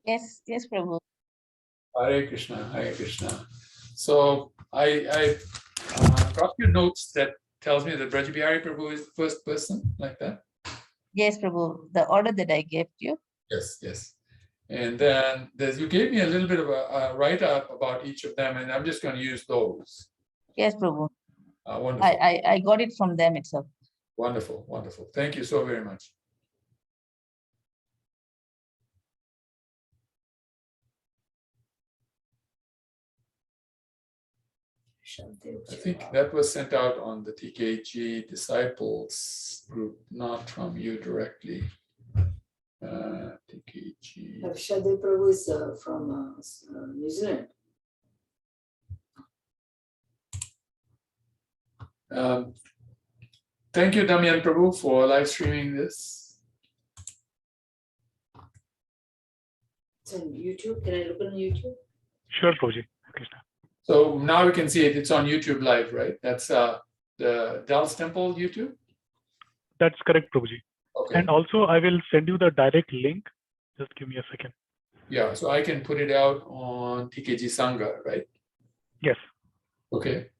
Yes, yes, Prabhu. Hare Krishna, Hare Krishna. So I got your notes that tells me that Brajabihari Prabhu is the first person, like that. Yes, Prabhu. The order that I gave you. Yes, yes. And then you gave me a little bit of a write-up about each of them, and I'm just going to use those. Yes, Prabhu. Wonderful. I got it from them itself. Wonderful, wonderful. Thank you so very much. I think that was sent out on the TKG disciples group, not from you directly. TKG. Shadev Prabhu is from New Zealand. Thank you, Damian Prabhu, for live streaming this. It's on YouTube. Can I look on YouTube? Sure, Prabhuji. Krishna. So now we can see it. It's on YouTube Live, right? That's the Dallas Temple YouTube? That's correct, Prabhuji. Okay. And also, I will send you the direct link. Just give me a second. Yeah, so I can put it out on TKG Sangha, right? Yes. Okay.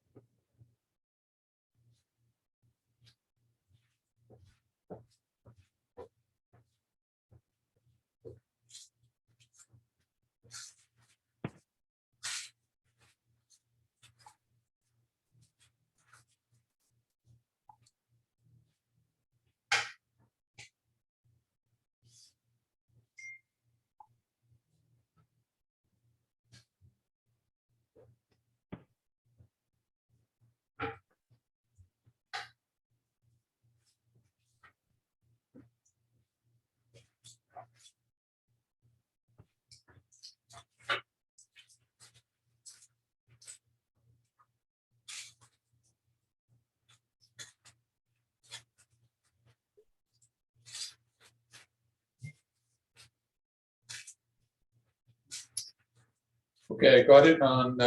Okay, I got it on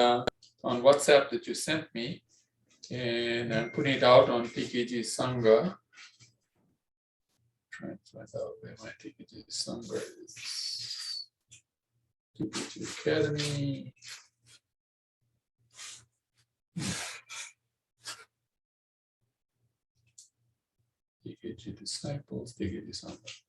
WhatsApp that you sent me, and I'm putting it out on TKG Sangha. Trying to find out where my TKG Sangha is. TKG Academy. TKG Disciples, TKG Sangha.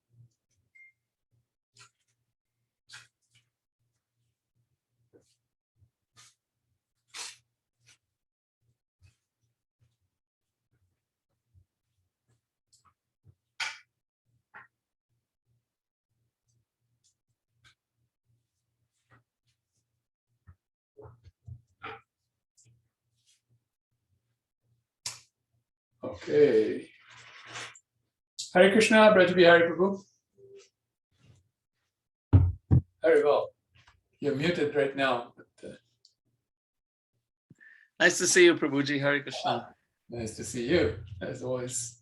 Okay. Hare Krishna, Brajabihari Prabhu. Very well. You're muted right now. But, Nice to see you, Prabhuji. Hare Krishna. nice to see you, as always.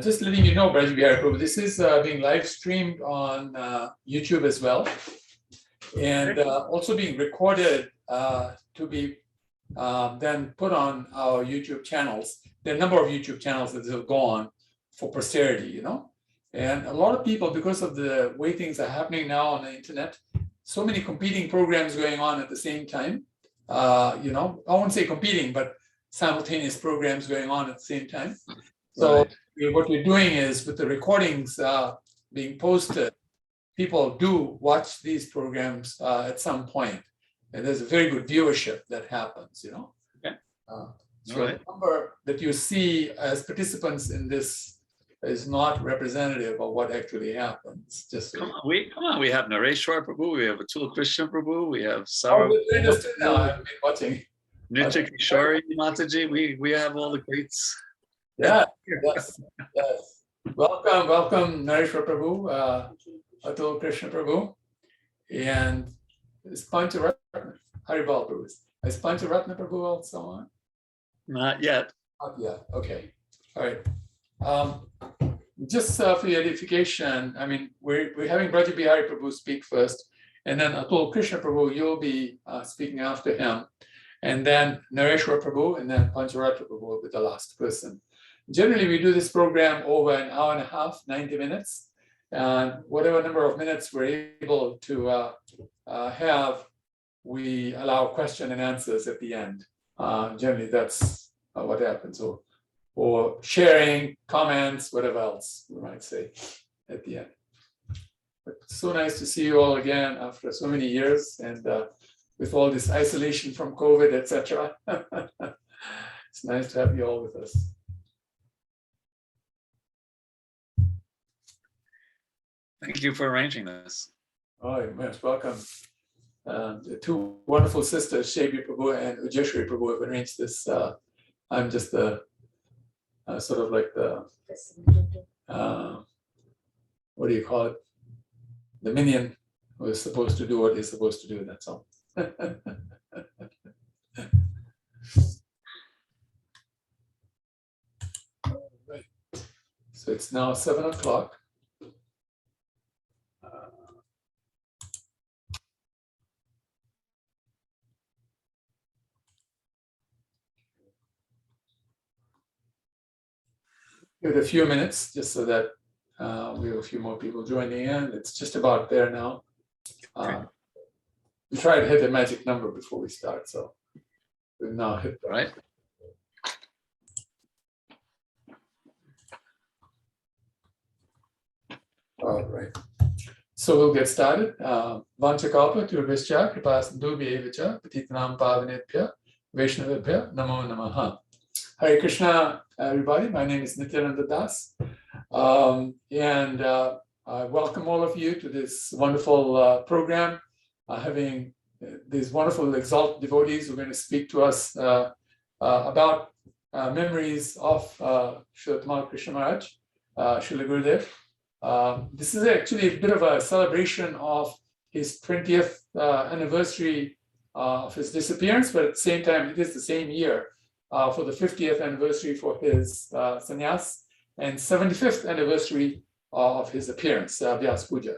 Just letting you know, Brajabihari Prabhu, this is being live streamed on YouTube as well, and also being recorded to be then put on our YouTube channels. There are a number of YouTube channels that will go on for posterity, you know. And a lot of people, because of the way things are happening now on the internet, so many competing programs going on at the same time. You know, I won't say competing, but simultaneous programs going on at the same time. So what we're doing is, with the recordings being posted, people do watch these programs at some point. and there's a very good viewership that happens, you know. Okay. So All right. the number that you see as participants in this is not representative of what actually happens. Just so Come you- on, we have Nareshwar Prabhu, we have Atul Krishna Prabhu, we have Oh, Sarva, they're interested now. I've been watching. Nitya Kishore Mataji, we have all the greats. Yeah, yes, yes. Welcome, Nareshwar Prabhu, Atul Krishna Prabhu, and is Pancharatna, Haribal Prabhu. Is Pancharatna Prabhu also on? Not yet. Not yet, okay, all right. Just for your edification, I mean, we're having Braja Bihari Prabhu speak first, and then Atul Krishna Prabhu, you'll be speaking after him, and then Nareshwar Prabhu, and then Pancharatna Prabhu will be the last person. Generally, we do this program over an hour and a half, 90 minutes, and whatever number of minutes we're able to have, we allow question and answers at the end. Generally, that's what happens, or sharing, comments, whatever else we might say at the end. But so nice to see you all again after so many years, and with all this isolation from COVID, etc. It's nice to have you all with us. Thank you for arranging this. Oh, you're most welcome. The two wonderful sisters, Shebi Prabhu and Ujeshwari Prabhu, have arranged this. I'm just the sort of like the, what do you call it? The minion who is supposed to do what he's supposed to do, that's all. Right. So it's now 7 o'clock. Give it a few minutes just so that we have a few more people joining in. It's just about there now. We tried to hit the magic number before we start, so we've now hit that. Right. All right. So we'll get started. Vanchakalpa Turvishcha Kripasindu Vyevacha Patitanam Pavanebhya Vaishnavabhya Namo Namaha. Hare Krishna, everybody. My name is Nityananda Das. And I welcome all of you to this wonderful program, having these wonderful exalted devotees who are going to speak to us about memories of Srila Tamal Krishna Maharaj, Srila Gurudev. This is actually a bit of a celebration of his 20th anniversary of his disappearance, but at the same time, it is the same year for the 50th anniversary for his sannyas and 75th anniversary of his appearance, Vyas Puja.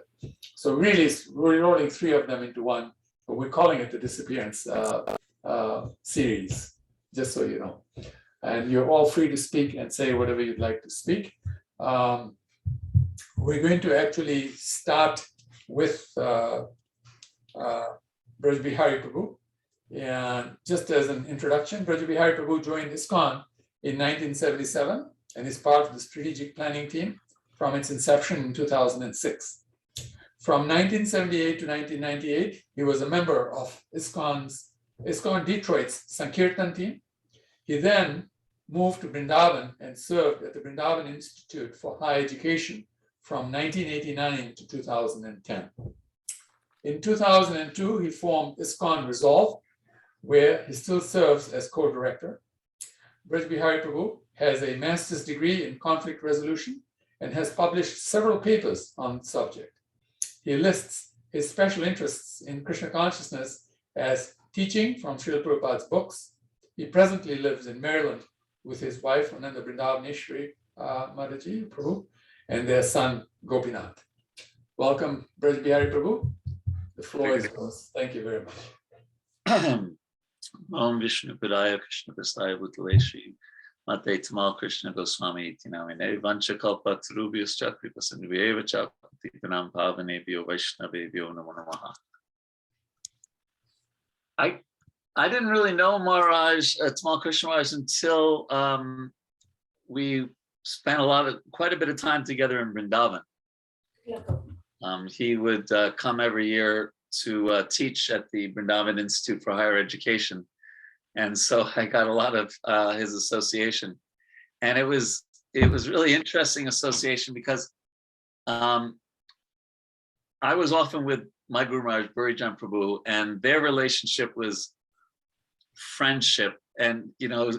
So really, we're rolling three of them into one, but we're calling it the disappearance series, just so you know. And you're all free to speak and say whatever you'd like to speak. We're going to actually start with Braj Bihari Prabhu. And just as an introduction, Braj Bihari Prabhu joined ISKCON in 1977 and is part of the strategic planning team from its inception in 2006. From 1978 to 1998, he was a member of ISKCON Detroit's Sankirtan team. He then moved to Vrindavan and served at the Vrindavan Institute for Higher Education from 1989 to 2010. In 2002, he formed ISKCON Resolve, where he still serves as co-director. Braj Bihari Prabhu has a master's degree in conflict resolution and has published several papers on the subject. He lists his special interests in Krishna consciousness as teaching from Srila Prabhupada's books. He presently lives in Maryland with his wife, Ananda Vrindavaneshwari Mataji Prabhu, and their son, Gopinath. Welcome, Braj Bihari Prabhu. The floor is yours. Thank you very much. Om Vishnu Padaya Krishna Prasthaya Bhutaleshi Mate Tamal Krishna Goswami Iti Namine Vanchakalpa Tarubhyas Chakri Pasandhyeva Chakritanam Pavanebhyo Vaishnavebhyo Namo Namaha. I didn't really know Maharaj, Tamal Krishna Maharaj, until we spent quite a bit of time together in Vrindavan. He would come every year to teach at the Vrindavan Institute for Higher Education. And so I got a lot of his association. And it was really interesting association because I was often with my Guru Maharaj, Burijan Prabhu, and their relationship was friendship. And, you know,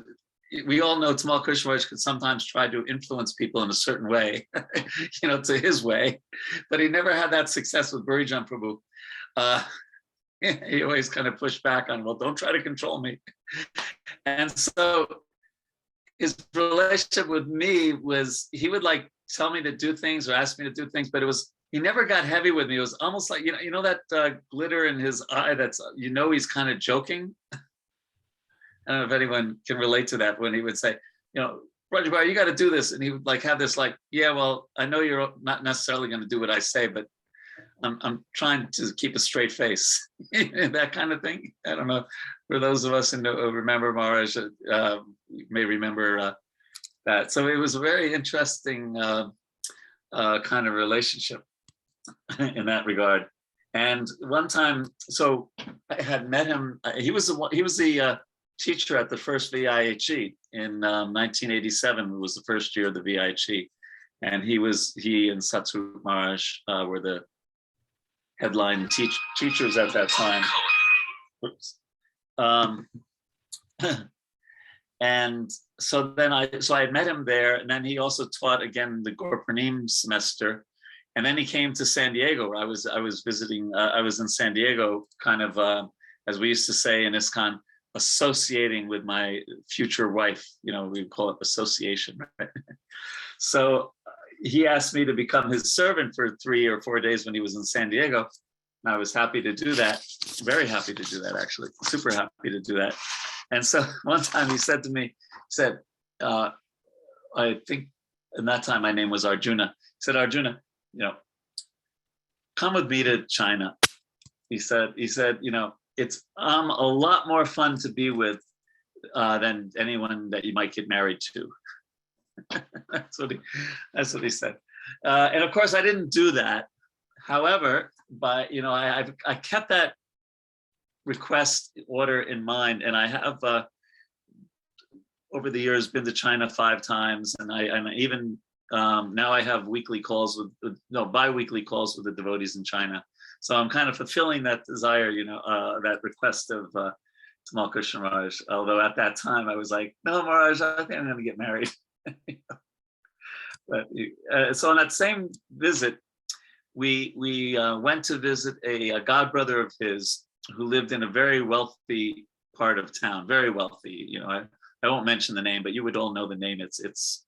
we all know Tamal Krishna Maharaj could sometimes try to influence people in a certain way, you know, to his way, but he never had that success with Burijan Prabhu. He always kind of pushed back on, well, don't try to control me. And so his relationship with me was, he would like tell me to do things or ask me to do things, but he never got heavy with me. It was almost like, you know that glitter in his eye that's, you know, he's kind of joking. I don't know if anyone can relate to that, when he would say, you know, Rajabhai, you got to do this. And he would like have this like, yeah, well, I know you're not necessarily going to do what I say, but I'm trying to keep a straight face, that kind of thing. I don't know, for those of us who remember Maharaj, may remember that. So it was a very interesting kind of relationship in that regard. And one time, so I had met him. He was the teacher at the first VIHE in 1987. It was the first year of the VIHE, and he and Satsu Maharaj were the headline teachers at that time. Oops. And so then I had met him there, and then he also taught again the Gorpanim semester, and then he came to San Diego. I was visiting. I was in San Diego, kind of as we used to say in ISKCON, associating with my future wife. You know, we call it association, right? So he asked me to become his servant for 3 or 4 days when he was in San Diego. And I was happy to do that, very happy to do that, actually, super happy to do that. And so one time he said to me, I think in that time my name was Arjuna. He said, Arjuna, you know, come with me to China. He said, you know, it's a lot more fun to be with than anyone that you might get married to. That's what he said. And of course I didn't do that. However, you know, I kept that request order in mind, and I have over the years been to China 5 times, and I'm even now I have bi-weekly calls with the devotees in China. So I'm kind of fulfilling that desire, you know, that request of Tamal Krishna Maharaj. Although at that time I was like, no, Maharaj, I think I'm going to get married. But so on that same visit, we went to visit a godbrother of his who lived in a very wealthy part of town, very wealthy. You know, I won't mention the name, but you would all know the name. It's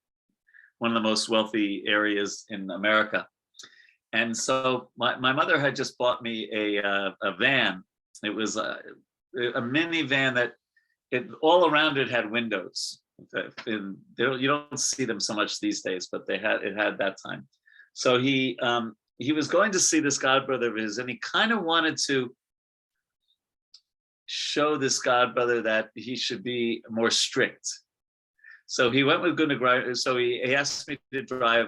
one of the most wealthy areas in America. And so my mother had just bought me a van. It was a minivan that all around it had windows. You don't see them so much these days, but it had that time. So he was going to see this godbrother of his, and he kind of wanted to show this godbrother that he should be more strict. So he went with Gunagrai. So he asked me to drive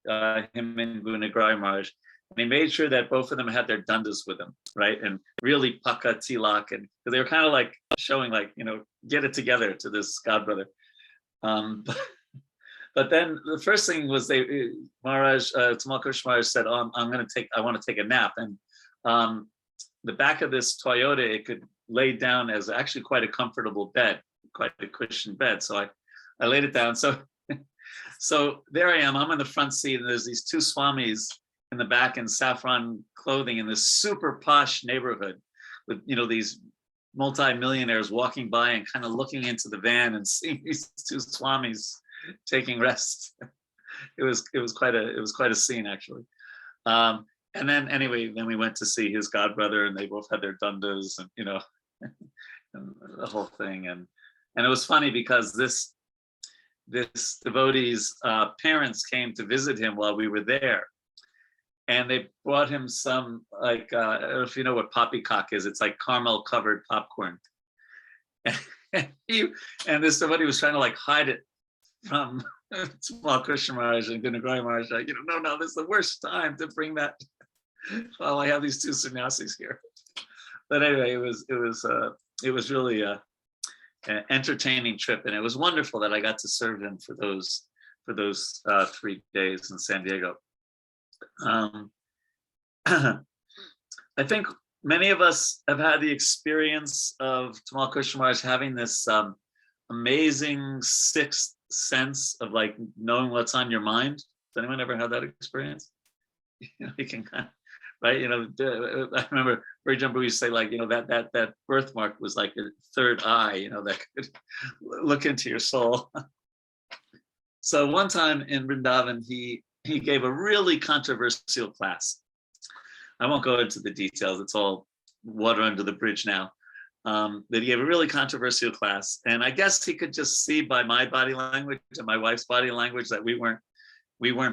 him and Gunagrai Maharaj. And he made sure that both of them had their dandas with them, right? And really paka tilak, and they were kind of like showing, like, you know, get it together to this godbrother. But then the first thing was Tamal Krishna Maharaj said, "Oh, I want to take a nap." And the back of this Toyota, it could lay down as actually quite a comfortable bed, quite a cushioned bed. So I laid it down. So there I am. I'm in the front seat, and there's these 2 swamis in the back in saffron clothing in this super posh neighborhood with, you know, these multi-millionaires walking by and kind of looking into the van and seeing these 2 swamis taking rest. It was quite a scene, actually. And then anyway, then we went to see his godbrother, and they both had their dandas, and, you know, and the whole thing. And it was funny because this devotee's parents came to visit him while we were there. And they brought him some, like, I don't know if you know what poppycock is. It's like caramel covered popcorn. And this devotee was trying to like hide it from Tamal Krishna Maharaj and Gunagrai Maharaj. Like, you know, no, this is the worst time to bring that while I have these 2 sannyasis here. but anyway, it was really an entertaining trip, and it was wonderful that I got to serve him for those 3 days in San Diego. I think many of us have had the experience of Tamal Krishna Maharaj having this amazing sixth sense of like knowing what's on your mind. Has anyone ever had that experience? You know, you can kind of, right? You know, I remember Bridgember used to say, like, you know, that birthmark was like a third eye, you know, that could look into your soul. So one time in Vrindavan, he gave a really controversial class. I won't go into the details, it's all water under the bridge now. But he gave a really controversial class. And I guess he could just see by my body language and my wife's body language that we weren't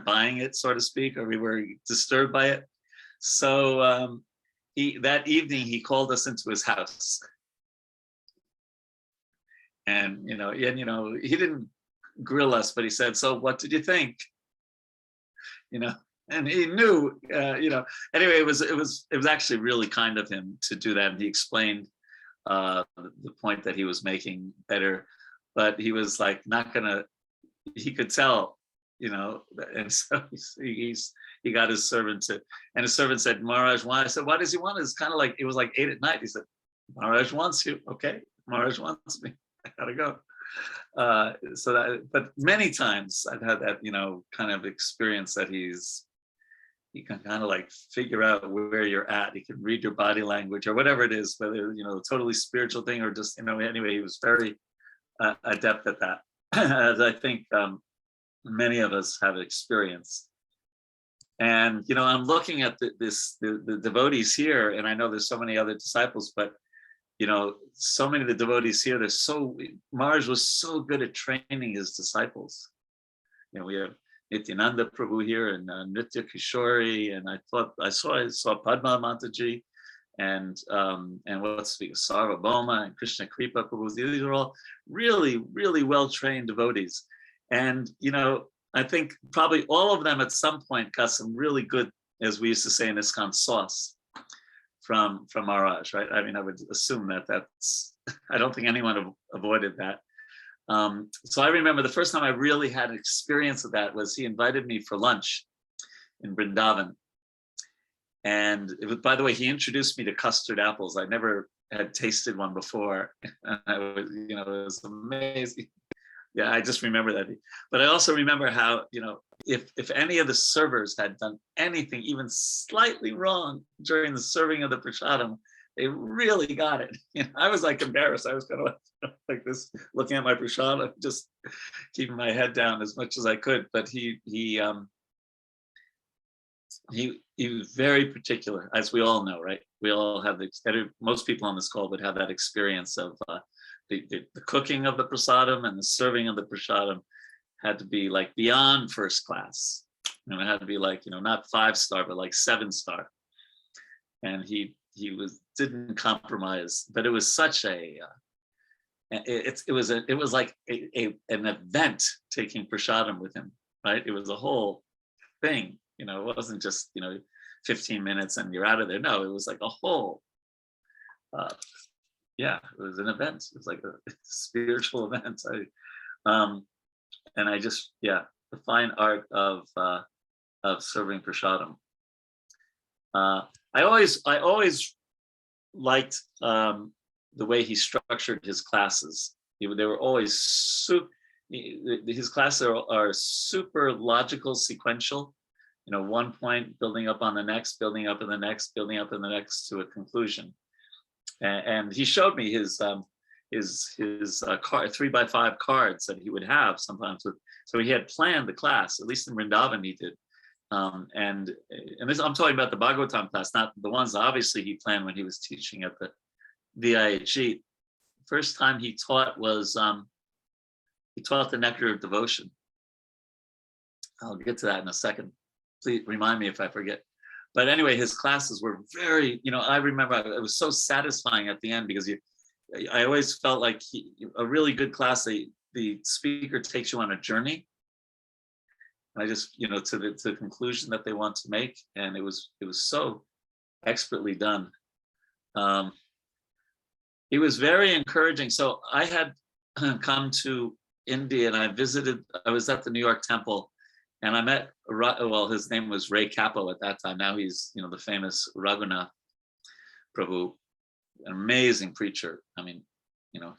buying it, so to speak, or we were disturbed by it. So that evening he called us into his house. And he didn't grill us, but he said, "So what did you think?" You know, and he knew, anyway, it was actually really kind of him to do that. And he explained the point that he was making better, but he was like he could tell, and so he got his servant to, and his servant said, "Maharaj, why?" I said, "Why does he want?" It's kind of like, it was like 8 p.m. He said, "Maharaj wants you." "Okay, Maharaj wants me. I gotta go." But many times I've had that, kind of experience that he can kind of like figure out where you're at. He can read your body language or whatever it is, whether, a totally spiritual thing or just, anyway, he was very adept at that, as I think many of us have experienced. And, I'm looking at the devotees here, and I know there's so many other disciples, but so many of the devotees here, Maharaj was so good at training his disciples. We have Nityananda Prabhu here and Nitya Kishori, and I saw Padma Mataji and Sarvabhauma and Krishna Kripa Prabhu. These are all really, really well-trained devotees. And, I think probably all of them at some point got some really good, as we used to say in ISKCON, sauce from Maharaj, right? I mean, I would assume I don't think anyone avoided that. So I remember the first time I really had an experience of that was he invited me for lunch in Vrindavan. And by the way, he introduced me to custard apples. I never had tasted one before. It was amazing. Yeah, I just remember that. But I also remember how, if any of the servers had done anything even slightly wrong during the serving of the prasadam, they really got it. I was like embarrassed. I was kind of like this, looking at my prasadam, just keeping my head down as much as I could. But he was very particular, as we all know, right? We all have most people on this call would have that experience of the cooking of the prasadam and the serving of the prasadam had to be like beyond first class. It had to be like, not 5-star, but like 7-star. And he didn't compromise, but it was such it was like an event taking prasadam with him, right? It was a whole thing, it wasn't just 15 minutes and you're out of there. No, it was like a whole it was an event. It was like a spiritual event. And I just, the fine art of serving prasadam. I always liked the way he structured his classes. They were always his classes are super logical, sequential. One point building up on the next, building up in the next, building up in the next to a conclusion. And he showed me his 3x5 cards that he would have sometimes so he had planned the class, at least in Vrindavan he did. And this, I'm talking about the Bhagavatam class, not the ones obviously he planned when he was teaching at the VIHE. First time he taught was, he taught the Nectar of Devotion. I'll get to that in a second. Please remind me if I forget. But anyway, his classes were very, I remember it was so satisfying at the end because I always felt like a really good class, the speaker takes you on a journey. I just, to the conclusion that they want to make. And it was so expertly done. he was very encouraging. So I had come to India and I was at the New York Temple and I met, well, his name was Ray Capo at that time. Now he's, the famous Raghunath Prabhu, an amazing preacher. I mean,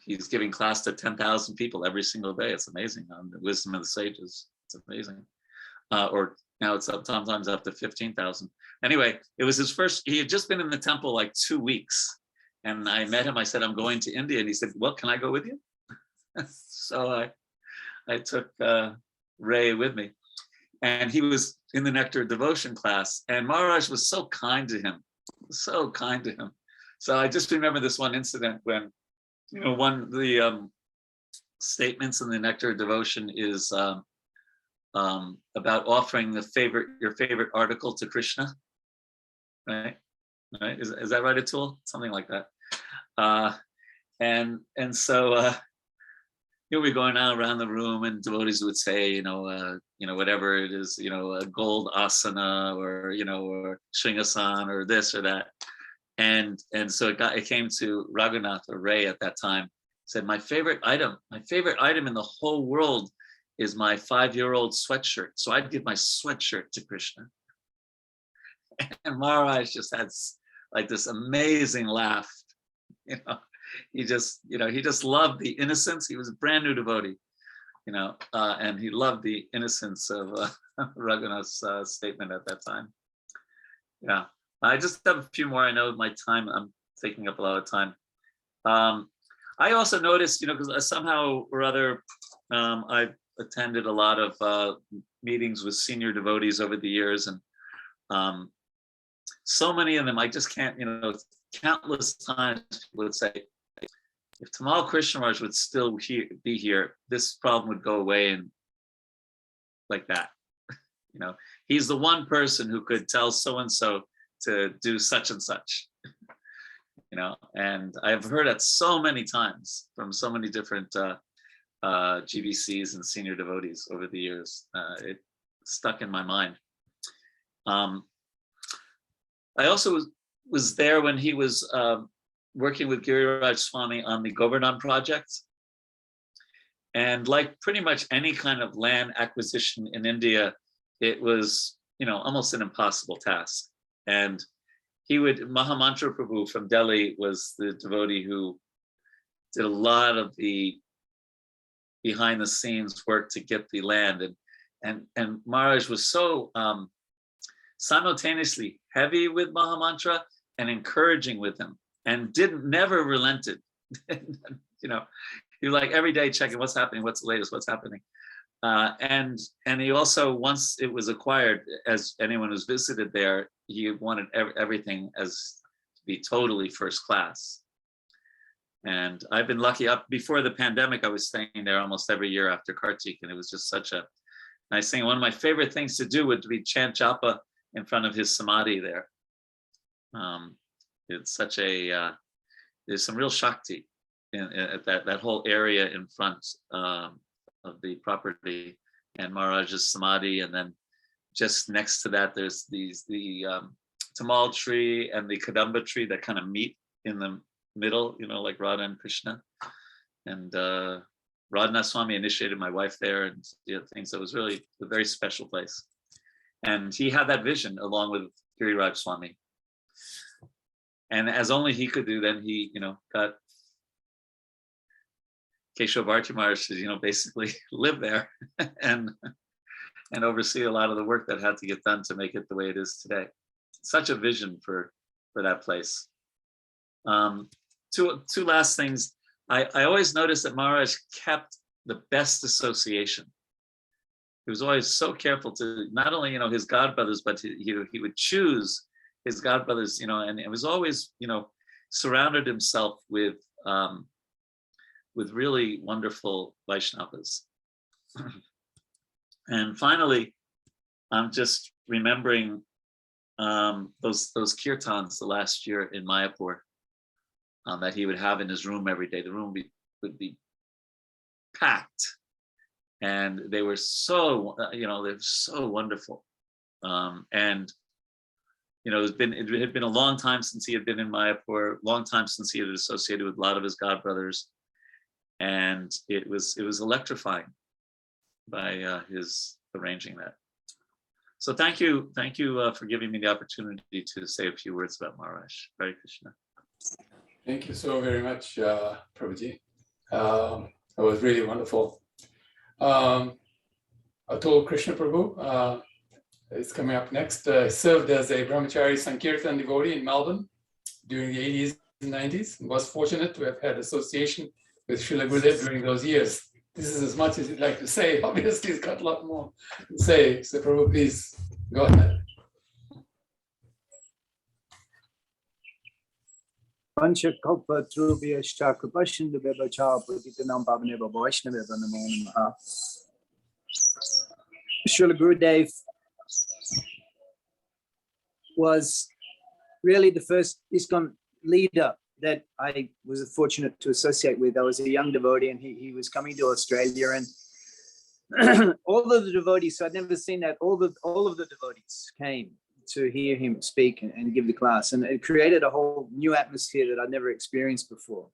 he's giving class to 10,000 people every single day. It's amazing on the wisdom of the sages. It's amazing. Or now it's sometimes up to 15,000. Anyway, it was his first, he had just been in the temple like 2 weeks. And I met him, I said, I'm going to India. And he said, well, can I go with you? So I took Ray with me. And he was in the Nectar of Devotion class. And Maharaj was so kind to him, so kind to him. So I just remember this one incident when, one of the statements in the Nectar of Devotion is about offering your favorite article to Krishna, right? Is that right, Atul? Something like that. And so we're going around the room, and devotees would say, whatever it is, a gold asana, or or Sringasana, or this or that. And so it came to Raghunath or Ray at that time. Said, my favorite item in the whole world is my 5-year-old sweatshirt. So I'd give my sweatshirt to Krishna. And Maharaj just had like this amazing laugh. He just loved the innocence. He was a brand new devotee, and he loved the innocence of Raghunath's statement at that time. Yeah, I just have a few more. I know my time, I'm taking up a lot of time. I also noticed, because somehow or other, I've attended a lot of meetings with senior devotees over the years, and so many of them, I just can't, countless times people would say, if Tamal Krishnamurti would still be here, this problem would go away, and like that. He's the one person who could tell so-and-so to do such and such. And I've heard it so many times from so many different GBCs and senior devotees over the years. It stuck in my mind. I also was there when he was working with Giriraj Swami on the Govardhan project. And like pretty much any kind of land acquisition in India, it was, almost an impossible task. And Mahamantra Prabhu from Delhi was the devotee who did a lot of the behind the scenes work to get the land. And Maharaj was so simultaneously heavy with Mahamantra and encouraging with him, and never relented. He was like every day checking what's happening, what's the latest, what's happening. And he also, once it was acquired, as anyone who's visited there, he wanted everything as to be totally first class. And I've been lucky. Up before the pandemic, I was staying there almost every year after Kartik, and it was just such a nice thing. One of my favorite things to do would be chant japa in front of his samadhi there. It's such a there's some real shakti at that whole area in front of the property, and Maharaj's samadhi, and then just next to that there's the Tamal tree and the Kadamba tree that kind of meet in the middle, like Radha and Krishna. And Radhanath Swami initiated my wife there, and things. So it was really a very special place. And he had that vision along with Giriraj Swami. And as only he could do, then he, got Keshav Bharati Maharaj to, basically live there and oversee a lot of the work that had to get done to make it the way it is today. Such a vision for that place. Two last things. I always noticed that Maharaj kept the best association. He was always so careful to not only, his godbrothers, but he would choose his godbrothers, and it was always, surrounded himself with really wonderful Vaishnavas. And finally, I'm just remembering those kirtans the last year in Mayapur that he would have in his room every day. The room would be packed, and they were so, they're so wonderful. And it had been a long time since he had been in Mayapur, long time since he had associated with a lot of his godbrothers, and it was electrifying by his arranging that. So thank you for giving me the opportunity to say a few words about Maharaj. Hare Krishna. Thank you so very much, Prabhuji. That was really wonderful. Atul Krishna Prabhu is coming up next. Served as a Brahmachari Sankirtan devotee in Melbourne during the 80s and 90s, and was fortunate to have had association with Srila Gurudev during those years. This is as much as he'd like to say. Obviously, he's got a lot more to say. So Prabhu, please go ahead. Panchakalpatrubhyascha kripasindubhyacha patitanam pavaneva vaishnaveva namo namaha. Srila Gurudev was really the first ISKCON leader that I was fortunate to associate with. I was a young devotee, and he was coming to Australia, and all of the devotees, so I'd never seen that, all of the devotees came to hear him speak and give the class, and it created a whole new atmosphere that I'd never experienced before.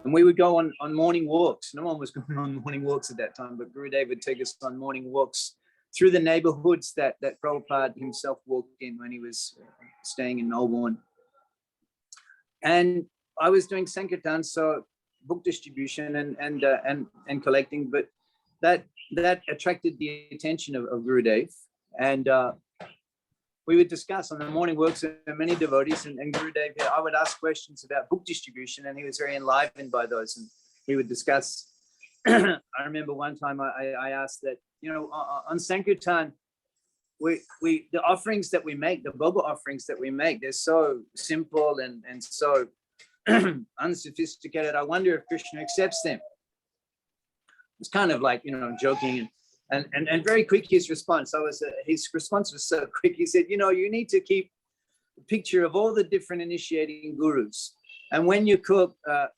And we would go on morning walks. No one was going on morning walks at that time, but Gurudev would take us on morning walks through the neighborhoods that Prabhupada himself walked in when he was staying in Melbourne. And I was doing Sankirtan, so book distribution and collecting, but that attracted the attention of Gurudev. And we would discuss on the morning works with many devotees, and Gurudev, I would ask questions about book distribution, and he was very enlivened by those, and we would discuss. I remember one time I asked that, on Sankirtan, the offerings that we make, the Bhoga offerings that we make, they're so simple and so unsophisticated. I wonder if Krishna accepts them. It's kind of like, joking and very quick, his response. His response was so quick. He said, you need to keep a picture of all the different initiating gurus. And when you cook a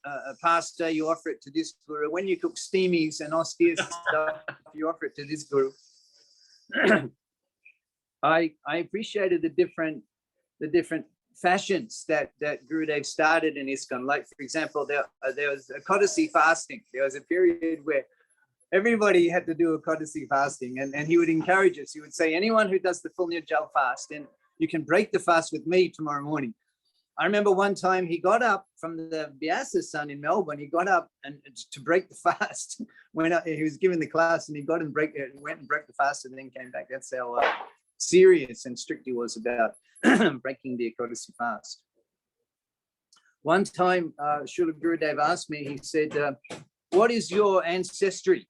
pasta, you offer it to this guru. When you cook steamies and austere stuff, you offer it to this guru. I appreciated the different fashions that Gurudev started in ISKCON. Like, for example, there was a Kodasi fasting. There was a period where everybody had to do a Kodasi fasting, and he would encourage us. He would say, anyone who does the full Nirjal fast, then you can break the fast with me tomorrow morning. I remember one time he got up from the Vyasa Sun in Melbourne. He got up and to break the fast when he was giving the class, and he went and broke the fast and then came back. That's how serious and strict he was about breaking the Kodasi fast. One time, Srila Gurudev asked me, he said, what is your ancestry?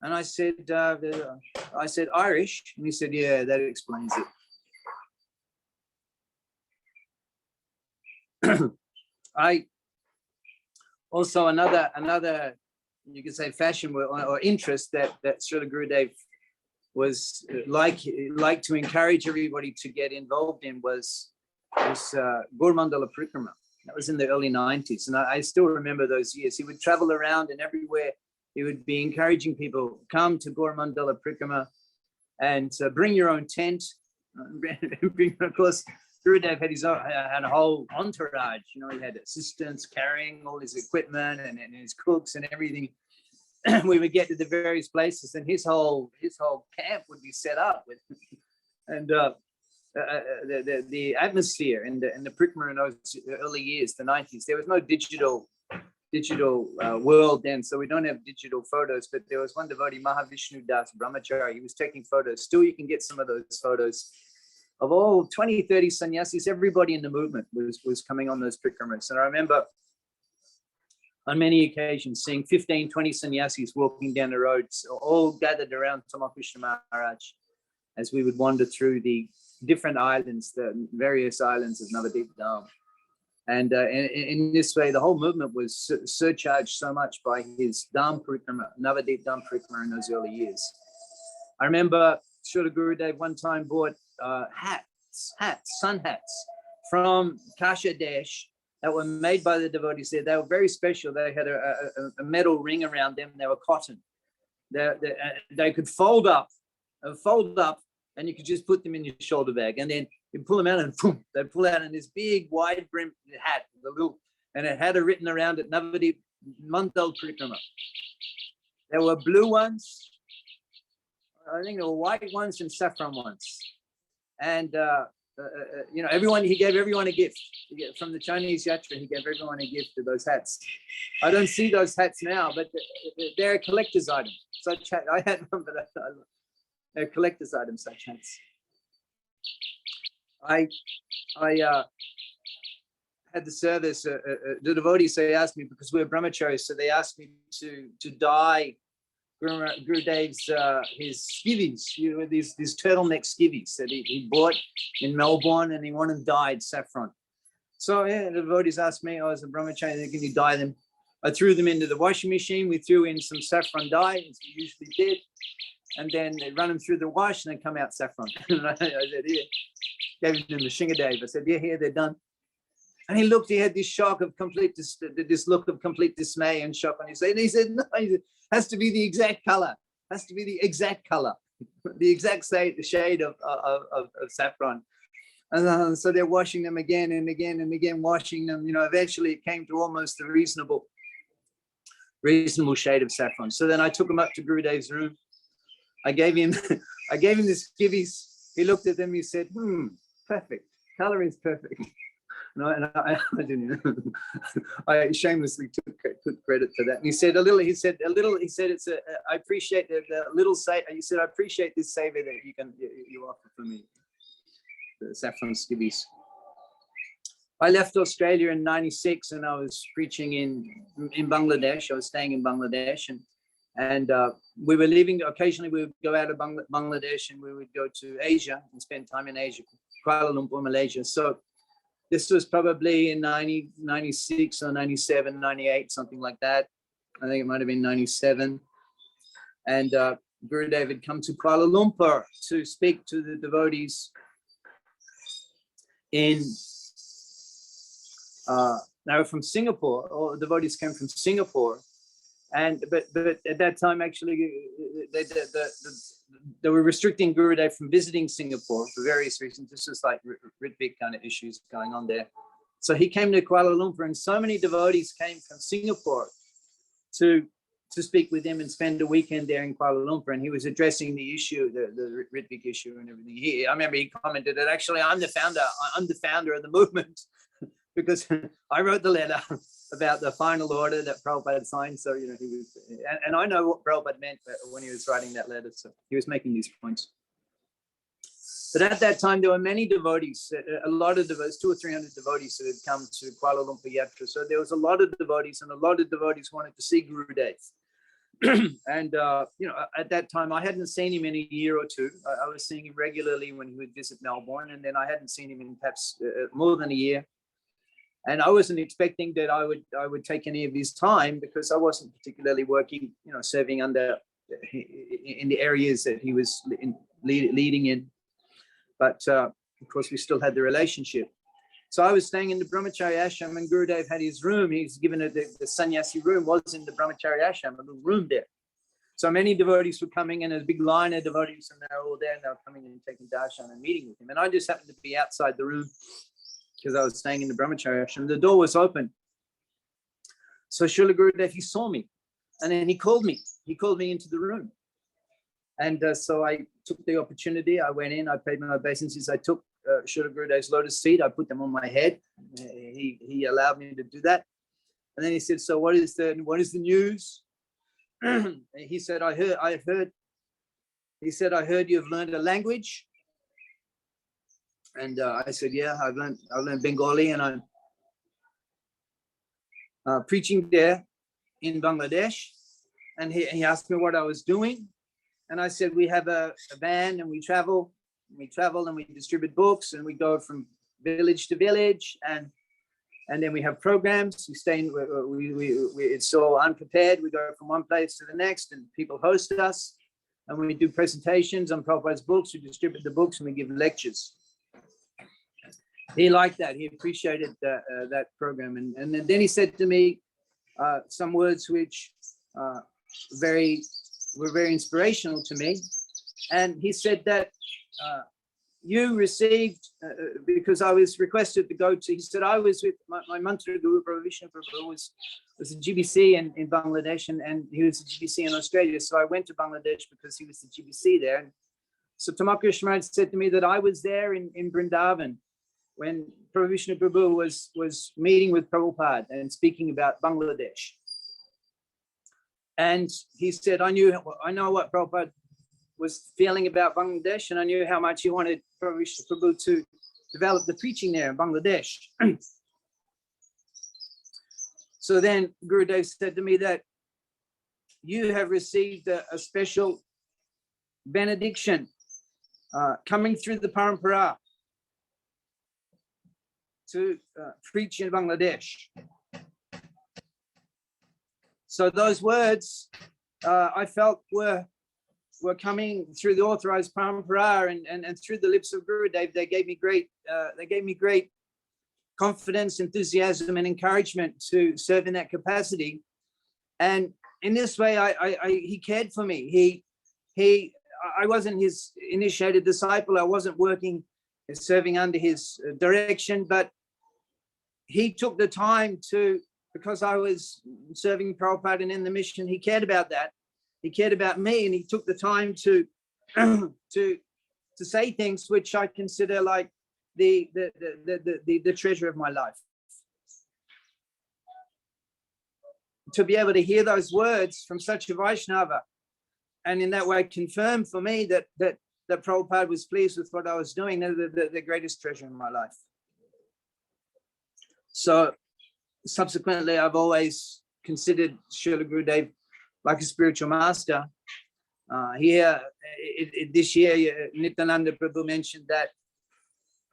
And I said Irish. And he said, yeah, that explains it. I also another you could say fashion or interest that Srila Gurudev was like to encourage everybody to get involved in was Mandala Parikrama. That was in the early 90s, and I still remember those years. He would travel around, and everywhere he would be encouraging people, come to Mandala Parikrama and bring your own tent. Of course, Gurudev had a whole entourage. He had assistants carrying all his equipment and his cooks and everything. We would get to the various places, and his whole camp would be set up with, and the atmosphere and the Parikrama in those early years, the 90s. There was no digital world then, so we don't have digital photos. But there was one devotee, Mahavishnu Das Brahmachari. He was taking photos. Still, you can get some of those photos of all 20, 30 sannyasis. Everybody in the movement was coming on those Parikramas. And I remember on many occasions seeing 15, 20 sannyasis walking down the roads, all gathered around Tamal Krishna Maharaj as we would wander through the different islands, the various islands of Navadip Dham. And in this way, the whole movement was surcharged so much by his Dham Parikrama, Navadip Dham Parikrama in those early years. I remember Srila Gurudev one time bought sun hats from Kashadesh that were made by the devotees there. They were very special. They had a metal ring around them. They were cotton. They could fold up, and you could just put them in your shoulder bag. And then You pull them out and boom, they pull out in this big wide brimmed hat, and it had written around it, Navadi Mandal Prikrama. There were blue ones, I think there were white ones and saffron ones. And, everyone, he gave everyone a gift. From the Chinese Yatra, he gave everyone a gift of those hats. I don't see those hats now, but they're a collector's item. Such I had one, but they're a collector's item, such hats. I had the service, the devotees, they asked me, because we're brahmacharis, so they asked me to dye Gurudev's his skivvies, these turtleneck skivvies that he bought in Melbourne, and he wanted them dyed saffron. So yeah, the devotees asked me, I was a brahmachari, can you dye them? I threw them into the washing machine. We threw in some saffron dye, as we usually did, and then they run them through the wash, and they come out saffron. And I said, here, gave them to Shingadev. I said, yeah, here, they're done. And he looked, he had this shock of this look of complete dismay and shock on his face. And he said, no, it has to be the exact color. Has to be the exact color, the exact shade of saffron. And so they're washing them again and again and again, washing them. Eventually it came to almost a reasonable shade of saffron. So then I took him up to Gurudev's room. I gave him the skivvies. He looked at them. He said, perfect. Color is perfect. I didn't. I shamelessly took credit for that. And he said, it's I appreciate the little say. He said, I appreciate this savor that you offer for me, the saffron skivvies. I left Australia in '96, and I was preaching in Bangladesh. I was staying in Bangladesh, and we were leaving. Occasionally, we would go out of Bangladesh, and we would go to Asia and spend time in Asia, Kuala Lumpur, Malaysia. So this was probably in 96 or 97, 98, something like that. I think it might have been 97. And Gurudev had come to Kuala Lumpur to speak to the devotees they were from Singapore, or the devotees came from Singapore. But at that time, actually, they were restricting Gurudev from visiting Singapore for various reasons. This was like Ritvik kind of issues going on there. So he came to Kuala Lumpur, and so many devotees came from Singapore to speak with him and spend a weekend there in Kuala Lumpur. And he was addressing the issue, the Ritvik issue and everything. I remember he commented that actually I'm the founder of the movement because I wrote the letter about the final order that Prabhupada signed. So, he was, and I know what Prabhupada meant when he was writing that letter. So he was making these points. But at that time, there were many devotees, a lot of devotees, 200 or 300 devotees that had come to Kuala Lumpur Yatra. So there was a lot of devotees, and a lot of devotees wanted to see Gurudev. And, at that time, I hadn't seen him in a year or two. I was seeing him regularly when he would visit Melbourne, and then I hadn't seen him in perhaps more than a year. And I wasn't expecting that I would take any of his time, because I wasn't particularly working, serving in the areas that he was leading in. But of course, we still had the relationship. So I was staying in the Brahmachari ashram, and Gurudev had his room. He's given it, the sannyasi room was in the Brahmachari ashram, a little room there. So many devotees were coming in, a big line of devotees, and they were all there, and they were coming in and taking darshan and meeting with him. And I just happened to be outside the room because I was staying in the Brahmachari ashram. The door was open. So Srila Gurudev, he saw me, and then he called me. He called me into the room. And so I took the opportunity. I went in, I paid my obeisances. I took Srila Gurudev's lotus feet. I put them on my head. He allowed me to do that. And then he said, so what is the news? He said, I heard you've learned a language. And I said, yeah, I've learned Bengali, and I'm preaching there in Bangladesh. And he asked me what I was doing. And I said, we have a van, and we travel and we distribute books, and we go from village to village, and then we have programs. We stay in, it's so unprepared. We go from one place to the next, and people host us, and we do presentations on Prabhupada's books. We distribute the books, and we give lectures. He liked that. He appreciated that program. And then he said to me some words which were very inspirational to me. And he said that, you received, because I was requested to go to, he said, I was with my mantra guru, Prabhu Vishnu Prabhu, was a GBC in Bangladesh, and he was a GBC in Australia. So I went to Bangladesh because he was the GBC there. And so Tamal Krishna Maharaj said to me that I was there in Vrindavan when Prabhu Vishnu Prabhu was meeting with Prabhupada and speaking about Bangladesh. And he said, I know what Prabhupada was feeling about Bangladesh, and I knew how much he wanted Prabhu Vishnu Prabhu to develop the preaching there in Bangladesh. So then Gurudev said to me that you have received a special benediction coming through the parampara to preach in Bangladesh. So those words I felt were coming through the authorized parampara and through the lips of Gurudev. They gave me great confidence, enthusiasm, and encouragement to serve in that capacity. And in this way, he cared for me. I wasn't his initiated disciple. I wasn't working, serving under his direction, but he took the time to, because I was serving Prabhupada and in the mission, he cared about that. He cared about me, and he took the time to say things which I consider like the treasure of my life. To be able to hear those words from such a Vaishnava, and in that way confirm for me that Prabhupada was pleased with what I was doing, the greatest treasure in my life. So subsequently, I've always considered Srila Gurudev like a spiritual master. This year, Nityananda Prabhu mentioned that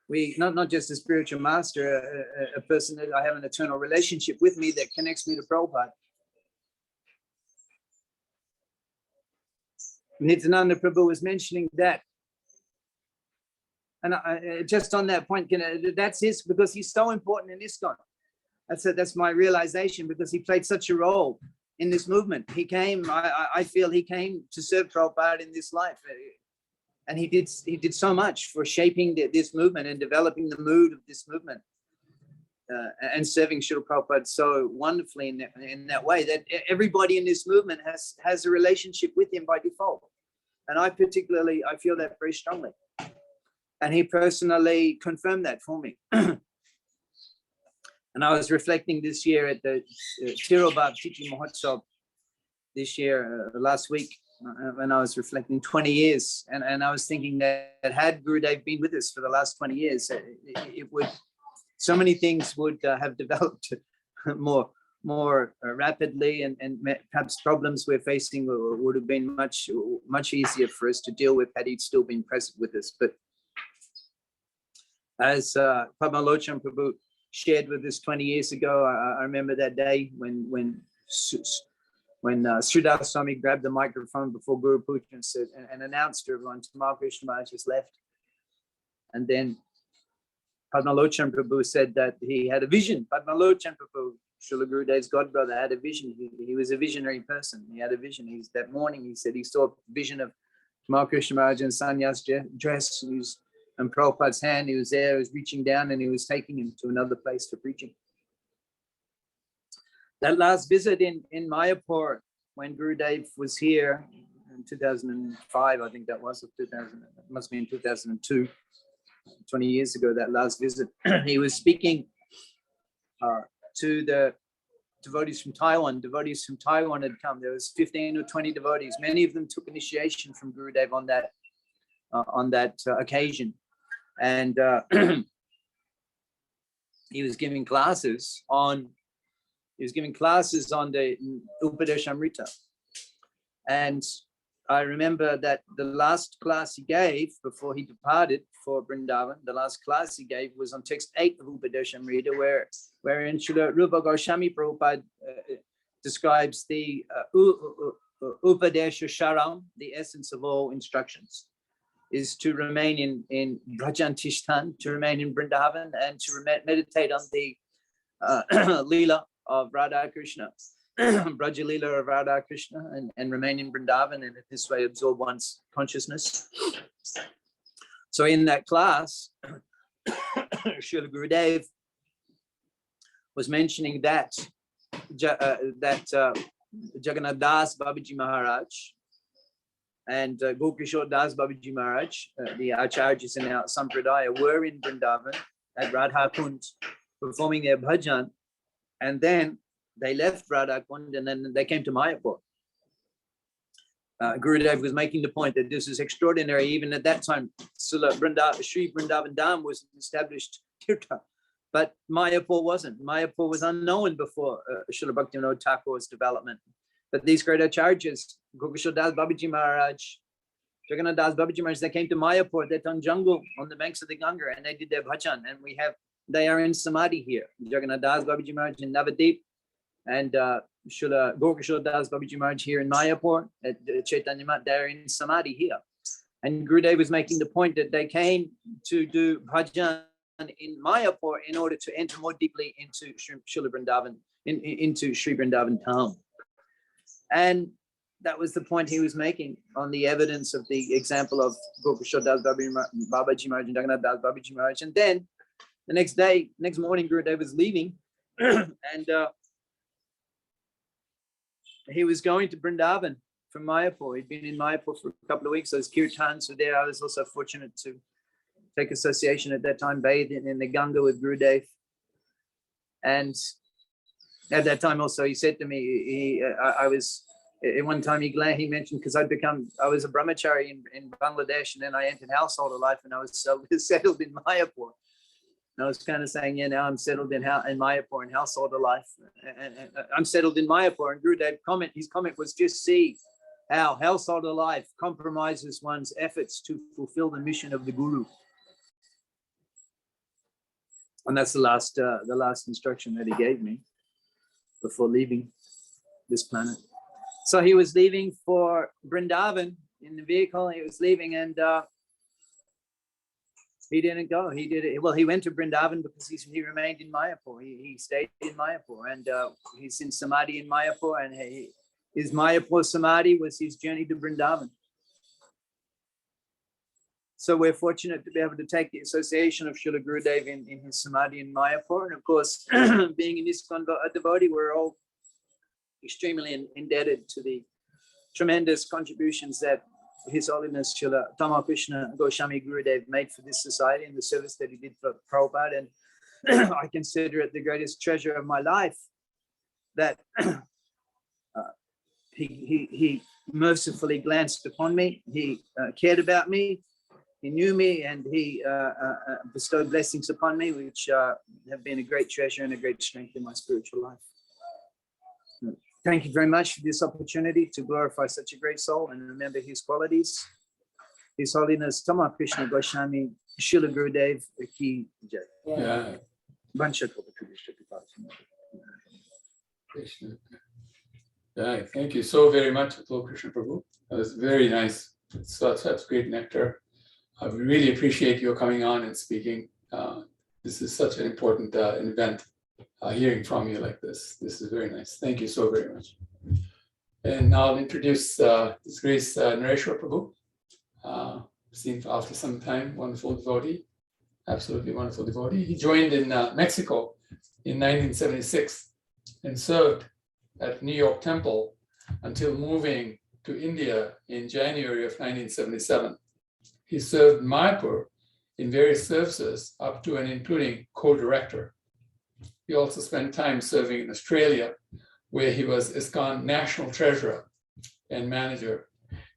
we, not just a spiritual master, a person that I have an eternal relationship with me that connects me to Prabhupada. Nityananda Prabhu was mentioning that. And just on that point, that's his, because he's so important in ISKCON. That's my realization, because he played such a role in this movement. He came, I feel he came to serve Prabhupada in this life. And he did so much for shaping this movement and developing the mood of this movement, and serving Srila Prabhupada so wonderfully in that way that everybody in this movement has a relationship with him by default. And I feel that very strongly. And he personally confirmed that for me. And I was reflecting this year at the Tirobhav Tithi Mahotsav this year, last week, when I was reflecting 20 years. And I was thinking that had Gurudev been with us for the last 20 years, it would, so many things would have developed more rapidly, and perhaps problems we're facing would have been much easier for us to deal with had he still been present with us. But as Padmalochan Prabhu shared with us 20 years ago, I remember that day when Sridhar Swami grabbed the microphone before Guru Puja and said, and announced to everyone, Tamal Krishna Maharaj has left. And then Padmalochan Prabhu said that he had a vision. Padmalochan Prabhu, Srila Gurudev's godbrother, had a vision. He was a visionary person. He had a vision. That morning he said he saw a vision of Tamal Krishna Maharaj in sannyasa dress, and Prabhupada's hand. He was there, he was reaching down, and he was taking him to another place for preaching. That last visit in Mayapur, when Gurudev was here in 2005, I think that was, it must be in 2002, 20 years ago, that last visit, he was speaking to the devotees from Taiwan. Devotees from Taiwan had come. There was 15 or 20 devotees. Many of them took initiation from Gurudev on that occasion. And he was giving classes on the Upadeshamrita. And I remember that the last class he gave before he departed for Vrindavan, the last class he gave was on text 8 of Upadeshamrita, wherein Srila Rupa Goswami Prabhupada describes the Upadesha Sharam, the essence of all instructions, is to remain in Brajantishtan, to remain in Vrindavan, and to meditate on the Leela of Radha Krishna, Braja Leela of Radha Krishna, and remain in Vrindavan, and in this way absorb one's consciousness. So in that class, Srila Gurudev was mentioning that Jagannath Das Babaji Maharaj and Gokishore Das Babaji Maharaj, the Acharyas in our Sampradaya, were in Vrindavan at Radha Kund performing their bhajan, and then they left Radha Kund and then they came to Mayapur. Gurudev was making the point that this is extraordinary. Even at that time, Sri Vrindavan Dham was an established tirtha, but Mayapur wasn't. Mayapur was unknown before Srila Bhaktivinoda Thakur's development. But these great acharyas, Gokishore Das Babaji Maharaj, Jagannath Das Babaji Maharaj, they came to Mayapur, that on jungle on the banks of the Ganga, and they did their bhajan. And they are in Samadhi here. Jagannath Das Babaji Maharaj in Navadip, and Srila Gokishore Das Babaji Maharaj here in Mayapur at Chaitanya Mat, they're in Samadhi here. And Gurudev was making the point that they came to do bhajan in Mayapur in order to enter more deeply into Srila Vrindavan, into Sri Vrindavan Dham. And that was the point he was making on the evidence of the example of Gokishore Das Babaji Maharaj and Jagannath Das Babaji Maharaj. And then the next morning, Gurudev was leaving and he was going to Vrindavan from Mayapur. He'd been in Mayapur for a couple of weeks. Those kirtans were there. I was also fortunate to take association at that time, bathed in the Ganga with Gurudev. And at that time also, he said to me, I was, at one time he mentioned, because I was a brahmachari in Bangladesh, and then I entered householder life, and I was settled in Mayapur. And I was kind of saying, yeah, now I'm settled in Mayapur and householder life. And I'm settled in Mayapur. And Gurudev his comment was, just see how householder life compromises one's efforts to fulfill the mission of the Guru. And that's the last instruction that he gave me before leaving this planet. So he was leaving for Vrindavan in the vehicle. He was leaving, and he didn't go. He did it. Well, he went to Vrindavan because he remained in Mayapur. He stayed in Mayapur, and he's in Samadhi in Mayapur, and his Mayapur Samadhi was his journey to Vrindavan. So we're fortunate to be able to take the association of Srila Gurudev in his Samadhi in Mayapur. And of course, being in this devotee, we're all extremely indebted to the tremendous contributions that His Holiness Srila Tamal Krishna Goswami Gurudev made for this society and the service that he did for Prabhupada. And I consider it the greatest treasure of my life that he mercifully glanced upon me. He cared about me. He knew me, and he bestowed blessings upon me, which have been a great treasure and a great strength in my spiritual life. Thank you very much for this opportunity to glorify such a great soul and remember his qualities. His Holiness Tamal Krishna Goswami Srila Gurudev Ki Jai. Yeah. Yeah, thank you so very much, Lord Krishna Prabhu. That was very nice. Such great nectar. I really appreciate your coming on and speaking. This is such an important event. Hearing from you like this. This is very nice. Thank you so very much. And now I'll introduce His Grace Nareshwar Prabhu. Seen after some time, wonderful devotee, absolutely wonderful devotee. He joined in Mexico in 1976 and served at New York Temple until moving to India in January of 1977. He served Mayapur in various services up to and including co-director. He also spent time serving in Australia, where he was ISKCON National Treasurer and Manager,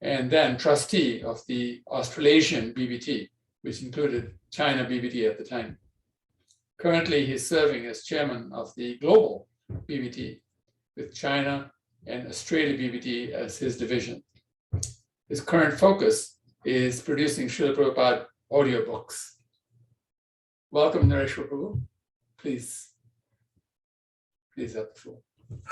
and then trustee of the Australasian BBT, which included China BBT at the time. Currently, he's serving as chairman of the Global BBT, with China and Australia BBT as his division. His current focus is producing Srila Prabhupada audiobooks. Welcome, Nareshwar Prabhu. Please have the floor.